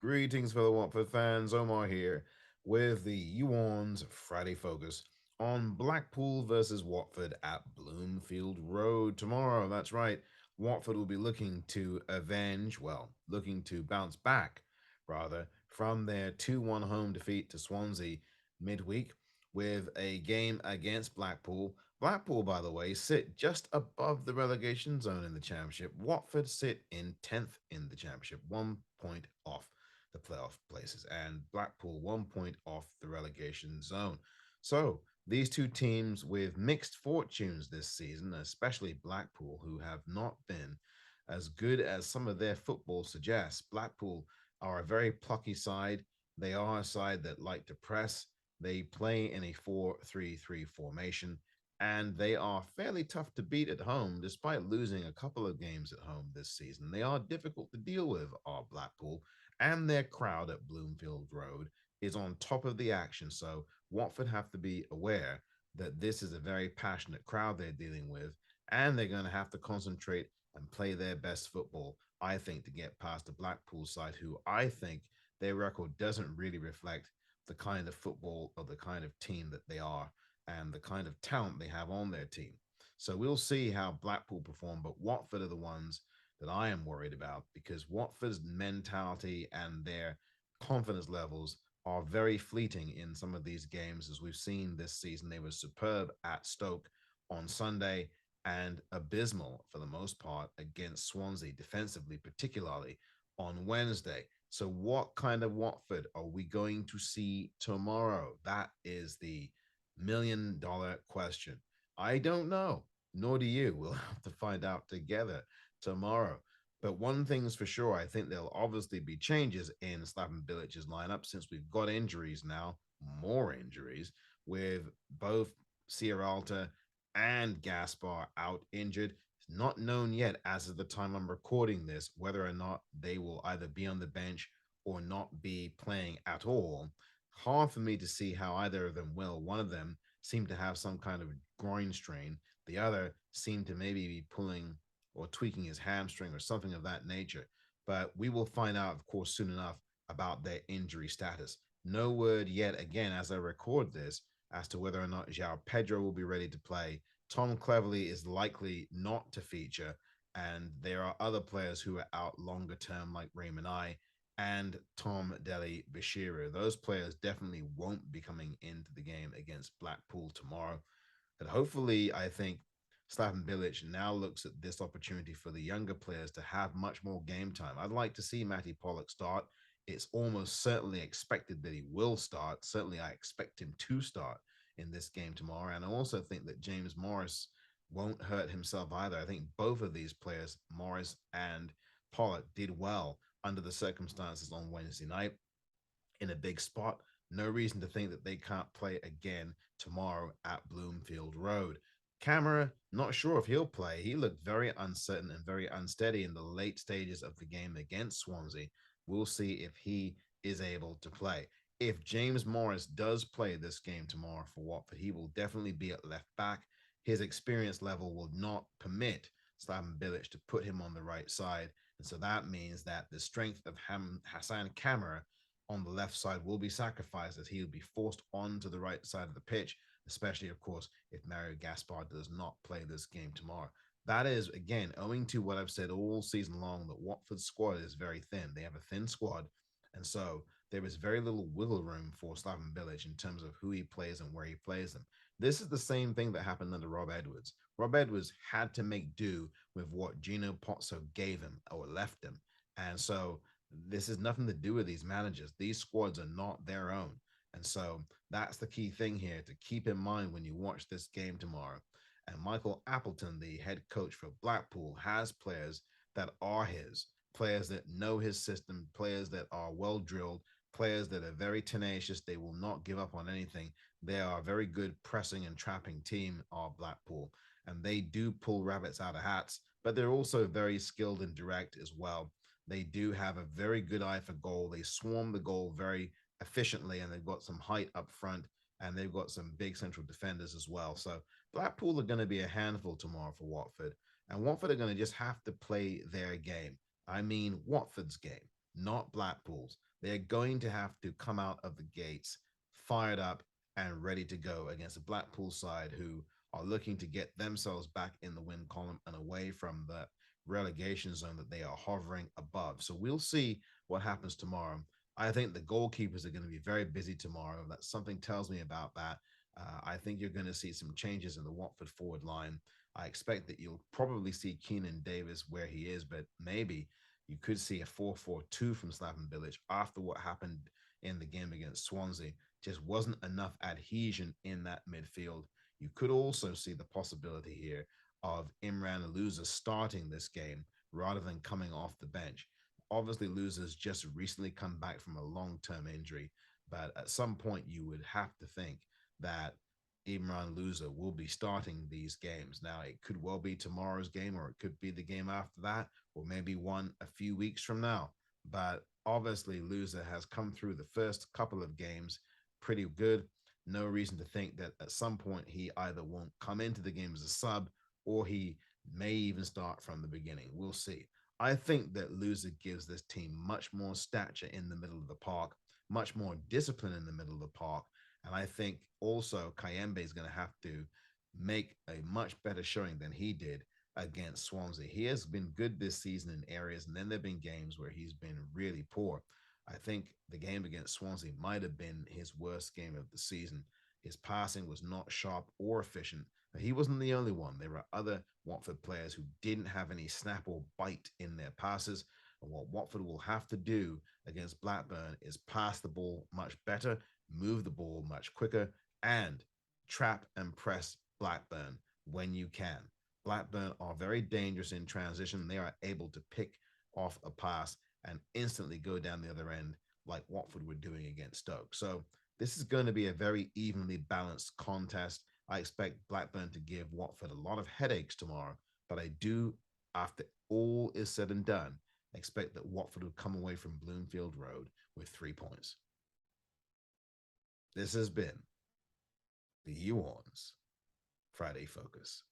Greetings, fellow Watford fans. Omar here with the Orns Friday focus on Blackpool versus Watford at Bloomfield Road tomorrow. That's right. Watford will be looking to looking to bounce back, rather, from their 2-1 home defeat to Swansea midweek with a game against Blackpool. Blackpool, by the way, sit just above the relegation zone in the Championship. Watford sit in 10th in the Championship, 1 point off the playoff places, and Blackpool 1 point off the relegation zone. So these two teams with mixed fortunes this season, especially Blackpool, who have not been as good as some of their football suggests. Blackpool are a very plucky side. They are a side that like to press. They play in a 4-3-3 formation, and they are fairly tough to beat at home despite losing a couple of games at home this season. They are difficult to deal with, are Blackpool, and their crowd at Bloomfield Road is on top of the action. So Watford have to be aware that this is a very passionate crowd they're dealing with, and they're going to have to concentrate and play their best football, I think, to get past the Blackpool side, who I think their record doesn't really reflect the kind of football or the kind of team that they are and the kind of talent they have on their team. So we'll see how Blackpool perform, but Watford are the ones that I am worried about because Watford's mentality and their confidence levels are very fleeting in some of these games, as we've seen this season. They were superb at Stoke on Sunday and abysmal for the most part against Swansea, defensively, particularly on Wednesday. So, what kind of Watford are we going to see tomorrow? That is the $1 million question. I don't know, nor do you. We'll have to find out together tomorrow. But one thing's for sure, I think there'll obviously be changes in Slaven Bilic's lineup since we've got injuries now, more injuries, with both Sierralta and Gaspar out injured. It's not known yet, as of the time I'm recording this, whether or not they will either be on the bench or not be playing at all. Hard for me to see how either of them will. One of them seemed to have some kind of groin strain. The other seemed to maybe be pulling or tweaking his hamstring or something of that nature. But we will find out, of course, soon enough about their injury status. No word yet, again, as I record this, as to whether or not João Pedro will be ready to play. Tom Cleverley is likely not to feature, and there are other players who are out longer term, like Raymond I and Tom Deli Bashiru. Those players definitely won't be coming into the game against Blackpool tomorrow. But hopefully, I think Slaven Bilic now looks at this opportunity for the younger players to have much more game time. I'd like to see Matty Pollock start. It's almost certainly expected that he will start. Certainly, I expect him to start in this game tomorrow. And I also think that James Morris won't hurt himself either. I think both of these players, Morris and Pollock, did well under the circumstances on Wednesday night in a big spot. No reason to think that they can't play again tomorrow at Bloomfield Road. Camera, not sure if he'll play. He looked very uncertain and very unsteady in the late stages of the game against Swansea. We'll see if he is able to play. If James Morris does play this game tomorrow for Watford, he will definitely be at left back. His experience level will not permit Slaven Bilic to put him on the right side. And so that means that the strength of Hassan Kamara on the left side will be sacrificed as he will be forced onto the right side of the pitch, especially, of course, if Mario Gaspar does not play this game tomorrow. That is, again, owing to what I've said all season long, that Watford's squad is very thin. They have a thin squad. And so there is very little wiggle room for Slaven Bilic in terms of who he plays and where he plays them. This is the same thing that happened under Rob Edwards. Rob Edwards had to make do with what Gino Pozzo gave him or left him. And so this has nothing to do with these managers. These squads are not their own. And so that's the key thing here to keep in mind when you watch this game tomorrow. And Michael Appleton, the head coach for Blackpool, has players that are his, players that know his system, players that are well drilled, players that are very tenacious. They will not give up on anything. They are a very good pressing and trapping team, are Blackpool. And they do pull rabbits out of hats, but they're also very skilled and direct as well. They do have a very good eye for goal. They swarm the goal very efficiently, and they've got some height up front, and they've got some big central defenders as well. So Blackpool are going to be a handful tomorrow for Watford, and Watford are going to just have to play their game. I mean, Watford's game. not Blackpool's. They're going to have to come out of the gates fired up and ready to go against a Blackpool side who are looking to get themselves back in the win column and away from the relegation zone that they are hovering above. So we'll see what happens tomorrow. I think the goalkeepers are going to be very busy tomorrow. That something tells me about that. I think you're going to see some changes in the Watford forward line. I expect that you'll probably see Keenan Davis where he is, but maybe you could see a 4-4-2 from Slaven Bilic after what happened in the game against Swansea. Just wasn't enough adhesion in that midfield. You could also see the possibility here of Imran Louza starting this game rather than coming off the bench. Obviously, Louza's just recently come back from a long-term injury, but at some point you would have to think that Imran Louza will be starting these games. Now, it could well be tomorrow's game, or it could be the game after that, or maybe one a few weeks from now. But obviously, Louza has come through the first couple of games pretty good. No reason to think that at some point he either won't come into the game as a sub or he may even start from the beginning. We'll see. I think that Louza gives this team much more stature in the middle of the park, much more discipline in the middle of the park, and I think also Kayembe is going to have to make a much better showing than he did against Swansea. He has been good this season in areas, and then there have been games where he's been really poor. I think the game against Swansea might have been his worst game of the season. His passing was not sharp or efficient. He wasn't the only one. There were other Watford players who didn't have any snap or bite in their passes. And what Watford will have to do against Blackburn is pass the ball much better, move the ball much quicker, and trap and press Blackburn when you can. Blackburn are very dangerous in transition. They are able to pick off a pass and instantly go down the other end like Watford were doing against Stoke. So this is going to be a very evenly balanced contest. I expect Blackburn to give Watford a lot of headaches tomorrow, but I do, after all is said and done, expect that Watford will come away from Bloomfield Road with 3 points. This has been the Orns Friday Focus.